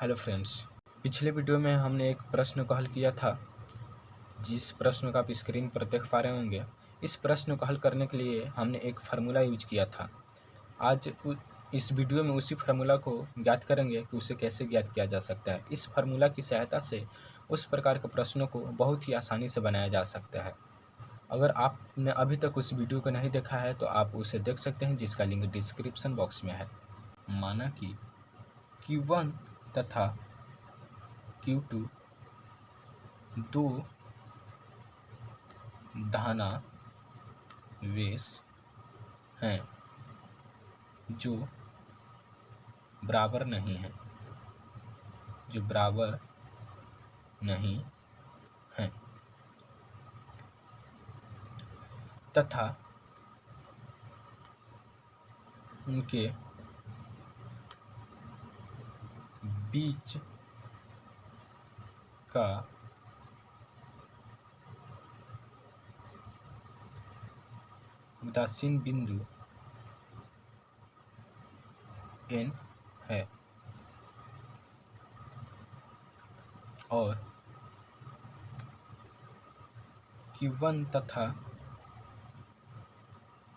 Hello friends, पिछले video में हमने एक प्रश्न को हल किया था, जिस प्रश्न को आप स्क्रीन पर देख पा रहे होंगे। इस प्रश्न को हल करने के लिए हमने एक फार्मूला यूज किया था। आज इस वीडियो में उसी फार्मूला को ज्ञात करेंगे कि उसे कैसे ज्ञात किया जा सकता है। इस फार्मूला की सहायता से उस प्रकार के प्रश्नों को बहुत ही आसानी से बनाया जा सकता है। अगर आपने अभी तक उस वीडियो को नहीं देखा है तो आप उसे देख सकते हैं, जिसका लिंक डिस्क्रिप्शन बॉक्स में है। माना कि Q1 तथा Q2 दो धनावेश हैं जो बराबर नहीं हैं तथा उनके बीच का उदासीन बिंदु n है और Q1 तथा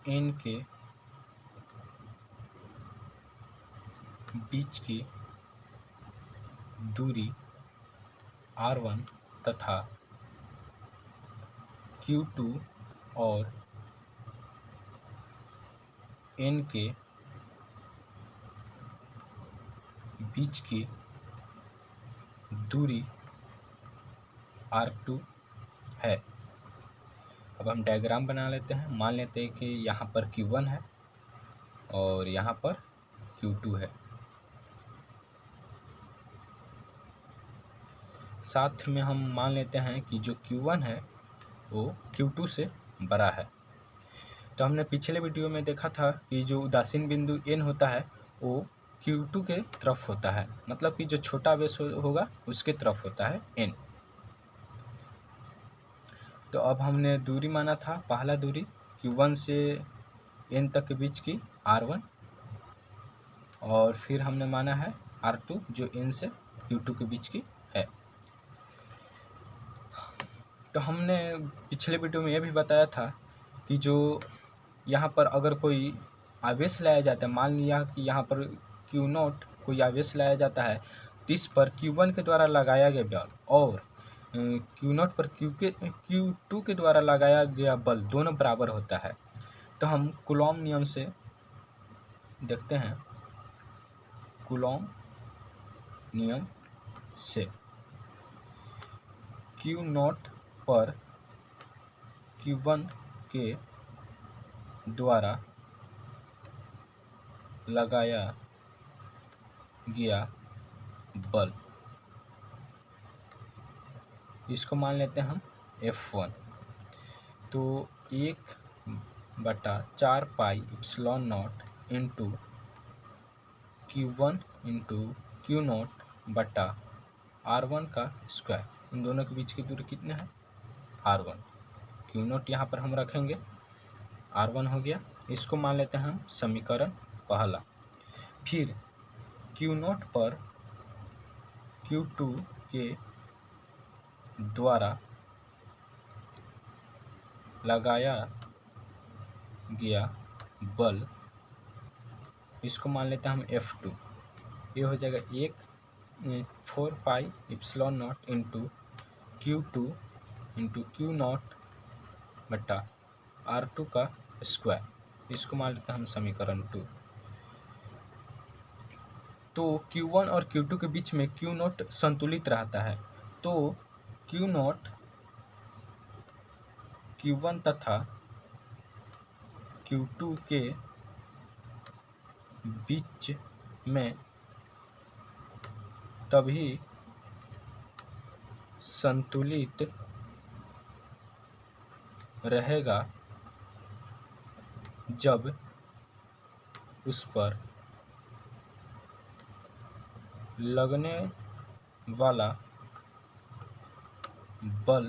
n के बीच की दूरी r1 तथा Q2 और n के बीच की दूरी r2 है। अब हम डायग्राम बना लेते हैं। मान लेते हैं कि यहाँ पर Q1 है और यहाँ पर Q2 है। साथ में हम मान लेते हैं कि जो Q1 है वो Q2 से बड़ा है। तो हमने पिछले वीडियो में देखा था कि जो उदासीन बिंदु n होता है वो Q2 के तरफ होता है, मतलब कि जो छोटा आवेश होगा उसके तरफ होता है n। तो अब हमने दूरी माना था, पहला दूरी Q1 से n तक के बीच की r1, और फिर हमने माना है r2 जो n से Q2 के बीच की है। तो हमने पिछले वीडियो में यह भी बताया था कि जो यहाँ पर अगर कोई आवेश लाया जाता है, मान लिया कि यहाँ पर Q0 कोई आवेश लाया जाता है, तो इस पर Q1 के द्वारा लगाया गया बल और Q0 पर Q2 के द्वारा लगाया गया बल दोनों बराबर होता है। तो हम कूलॉम नियम से देखते हैं। कूलॉम नियम से Q0 पर Q1 के द्वारा लगाया गया बल, इसको मान लेते हैं हम F1। तो 1/4 pi epsilon not into Q1 into Q0 बटा R1 का स्क्वायर। इन दोनों के बीच की दूरी कितनी है? R1। Q0 यहाँ पर हम रखेंगे, R1 हो गया। इसको मान लेते हैं हम समीकरण पहला। फिर Q0 पर Q2 के द्वारा लगाया गया बल, इसको मान लेते हैं हम F2। ये हो जाएगा 4 pi epsilon not into Q2 into Q0 बटा R2 का स्क्वायर। इसको मान लेते हैं हम समीकरण 2। तो Q1 और Q2 के बीच में Q0 संतुलित रहता है। तो Q0 Q1 तथा Q2 के बीच में तभी संतुलित रहेगा जब उस पर लगने वाला बल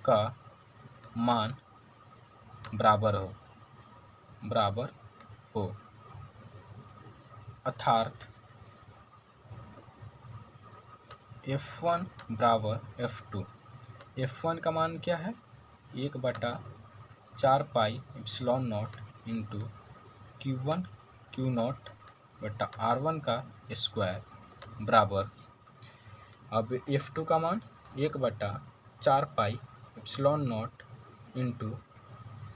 का मान बराबर हो। अर्थात F1 बराबर F2। F1 का मान क्या है? 1/4 pi epsilon not into Q1 Q0 बटा R1 का स्क्वायर बराबर, अब F2 का मान 1/4 pi epsilon not into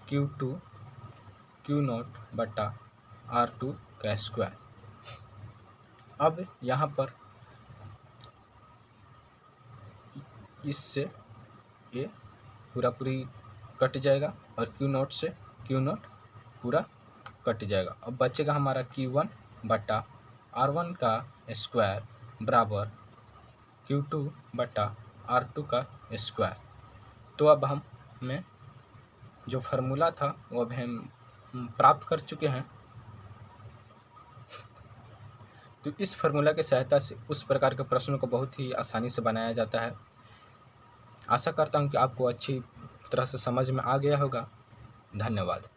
Q2 Q0 बटा R2 का स्क्वायर। अब यहाँ पर इससे ये पूरी कट जाएगा और Q0 से Q0 पूरा कट जाएगा। अब बचेगा हमारा Q1 बटा R1 का स्क्वायर बराबर Q2 बटा R2 का स्क्वायर। तो अब हमें जो फार्मूला था वो अब हम प्राप्त कर चुके हैं। तो इस फार्मूला की सहायता से उस प्रकार के प्रश्नों को बहुत ही आसानी से बनाया जाता है। आशा करता हूँ कि आपको अच्छी तरह से समझ में आ गया होगा। धन्यवाद।